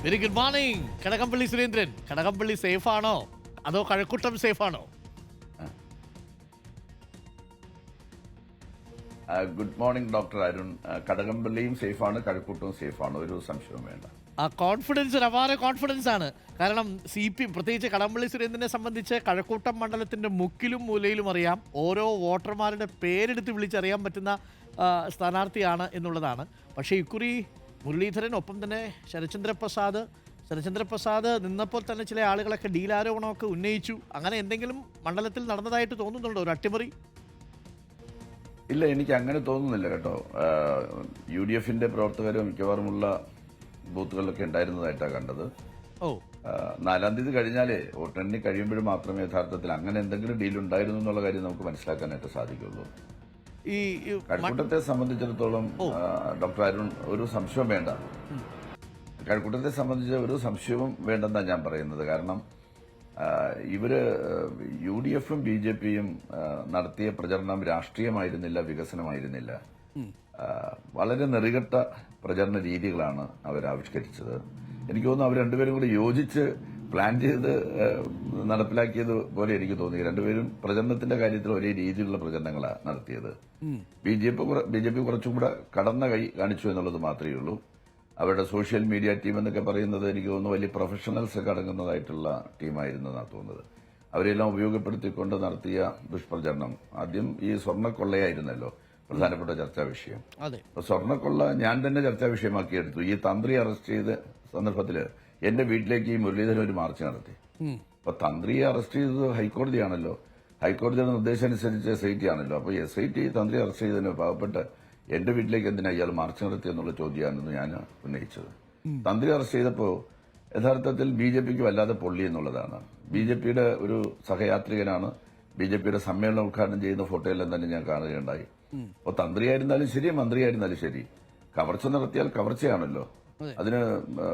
Very good morning Kadakampally Surendran. Kadakampally safe ആണോ അതോ Kazhakoottam safe ആണോ? Good morning doctor Arun. കടകംപള്ളിയും സേഫാണ്, കഴക്കൂട്ടവും സേഫാണ്, ഒരു സംശയവും വേണ്ട. ആ കോൺഫിഡൻസ് ഒരു അപാര കോൺഫിഡൻസ് ആണ്. കാരണം CPM പ്രത്യേകിച്ച് കടകംപള്ളി സുരേന്ദ്രനെ സംബന്ധിച്ച് കഴക്കൂട്ടം മണ്ഡലത്തിന്റെ മുക്കിലും മൂലയിലും അറിയാം. ഓരോ വോട്ടർമാരുടെ പേരെടുത്ത് വിളിച്ചറിയാൻ പറ്റുന്ന സ്ഥാനാർത്ഥിയാണ് എന്നുള്ളതാണ്. പക്ഷേ ഇക്കുറി മുരളീധരൻ, ഒപ്പം തന്നെ ശരചന്ദ്രപ്രസാദ് നിന്നപ്പോൾ തന്നെ ചില ആളുകളൊക്കെ ഡീലാരോപണമൊക്കെ ഉന്നയിച്ചു. അങ്ങനെ എന്തെങ്കിലും മണ്ഡലത്തിൽ നടന്നതായിട്ട് തോന്നുന്നുണ്ടോ, ഒരു അട്ടിമറി? ഇല്ല, എനിക്ക് അങ്ങനെ തോന്നുന്നില്ല കേട്ടോ. UDFന്റെ പ്രവർത്തകരും മിക്കവാറുമുള്ള ബൂത്തുകളിലൊക്കെ ഉണ്ടായിരുന്നതായിട്ടാണ് കണ്ടത്. 4-ാം തീയതി കഴിഞ്ഞാലേ വോട്ടെണ്ണി കഴിയുമ്പോഴും മാത്രമേ യഥാർത്ഥത്തിൽ അങ്ങനെ എന്തെങ്കിലും ഡീൽ ഉണ്ടായിരുന്നു എന്നുള്ള കാര്യം നമുക്ക് മനസ്സിലാക്കാനായിട്ട് സാധിക്കുള്ളൂ. ഈ കഴക്കൂട്ടത്തെ സംബന്ധിച്ചിടത്തോളം ഡോക്ടർ അരുൺ, ഒരു സംശയവും വേണ്ട. കഴക്കൂട്ടത്തെ സംബന്ധിച്ച് ഒരു സംശയവും വേണ്ടെന്നാണ് ഞാൻ പറയുന്നത്. കാരണം ഇവര് UDFും BJPയും നടത്തിയ പ്രചരണം രാഷ്ട്രീയമായിരുന്നില്ല, വികസനമായിരുന്നില്ല. വളരെ നെറികെട്ട പ്രചരണ രീതികളാണ് അവർ ആവിഷ്കരിച്ചത്. എനിക്ക് തോന്നുന്നു അവർ രണ്ടുപേരും കൂടി യോജിച്ച് പ്ലാൻ ചെയ്ത് നടപ്പിലാക്കിയത് പോലെ എനിക്ക് തോന്നി. രണ്ടുപേരും പ്രചരണത്തിന്റെ കാര്യത്തിൽ ഒരേ രീതിയിലുള്ള പ്രചരണങ്ങളാണ് നടത്തിയത്. BJP കുറച്ചും കൂടെ കടന്ന കൈ കാണിച്ചു എന്നുള്ളത് മാത്രമേ ഉള്ളൂ. അവരുടെ സോഷ്യൽ മീഡിയ ടീം എന്നൊക്കെ പറയുന്നത് എനിക്ക് തോന്നുന്നു വലിയ പ്രൊഫഷണൽസ് ഒക്കെ അടങ്ങുന്നതായിട്ടുള്ള ടീമായിരുന്നു എന്നാണ് തോന്നുന്നത്. അവരെല്ലാം ഉപയോഗപ്പെടുത്തിക്കൊണ്ട് നടത്തിയ ദുഷ്പ്രചരണം ആദ്യം ഈ സ്വർണ്ണക്കൊള്ളയായിരുന്നല്ലോ പ്രധാനപ്പെട്ട ചർച്ചാ വിഷയം. അപ്പൊ സ്വർണ്ണക്കൊള്ള ഞാൻ തന്നെ ചർച്ചാ വിഷയമാക്കിയെടുത്തു. ഈ തന്ത്രി അറസ്റ്റ് ചെയ്ത സന്ദർഭത്തിൽ എന്റെ വീട്ടിലേക്ക് ഈ മുരളീധരൻ ഒരു മാർച്ച് നടത്തി. അപ്പൊ തന്ത്രിയെ അറസ്റ്റ് ചെയ്തത് ഹൈക്കോടതിയാണല്ലോ. ഹൈക്കോടതിയുടെ നിർദ്ദേശമനുസരിച്ച് SIT ആണല്ലോ. അപ്പൊ SIT തന്ത്രി അറസ്റ്റ് ചെയ്തതിന് പാവപ്പെട്ട് എന്റെ വീട്ടിലേക്ക് എന്തിനാ ഇയാൾ മാർച്ച് നടത്തി എന്നുള്ള ചോദ്യമാണെന്ന് ഞാൻ ഉന്നയിച്ചത്. തന്ത്രി അറസ്റ്റ് ചെയ്തപ്പോൾ യഥാർത്ഥത്തിൽ BJPക്ക് വല്ലാതെ പൊള്ളി എന്നുള്ളതാണ്. BJPയുടെ ഒരു സഹയാത്രികനാണ്. BJPയുടെ സമ്മേളനം ഉദ്ഘാടനം ചെയ്യുന്ന ഫോട്ടോയെല്ലാം തന്നെ ഞാൻ കാണുകയുണ്ടായി. അപ്പോൾ തന്ത്രിയായിരുന്നാലും ശരി, മന്ത്രിയായിരുന്നാലും ശരി, കവർച്ച നടത്തിയാൽ കവർച്ചയാണല്ലോ. അതിന്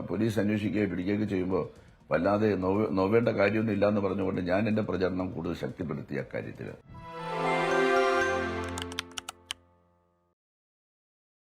പോലീസ് അന്വേഷിക്കുകയോ പിടിക്കുകയൊക്കെ ചെയ്യുമ്പോൾ വല്ലാതെ നോവേണ്ട കാര്യമൊന്നും ഇല്ലാന്ന് പറഞ്ഞുകൊണ്ട് ഞാൻ എന്റെ പ്രചരണം കൂടുതൽ ശക്തിപ്പെടുത്തി അക്കാര്യത്തിൽ.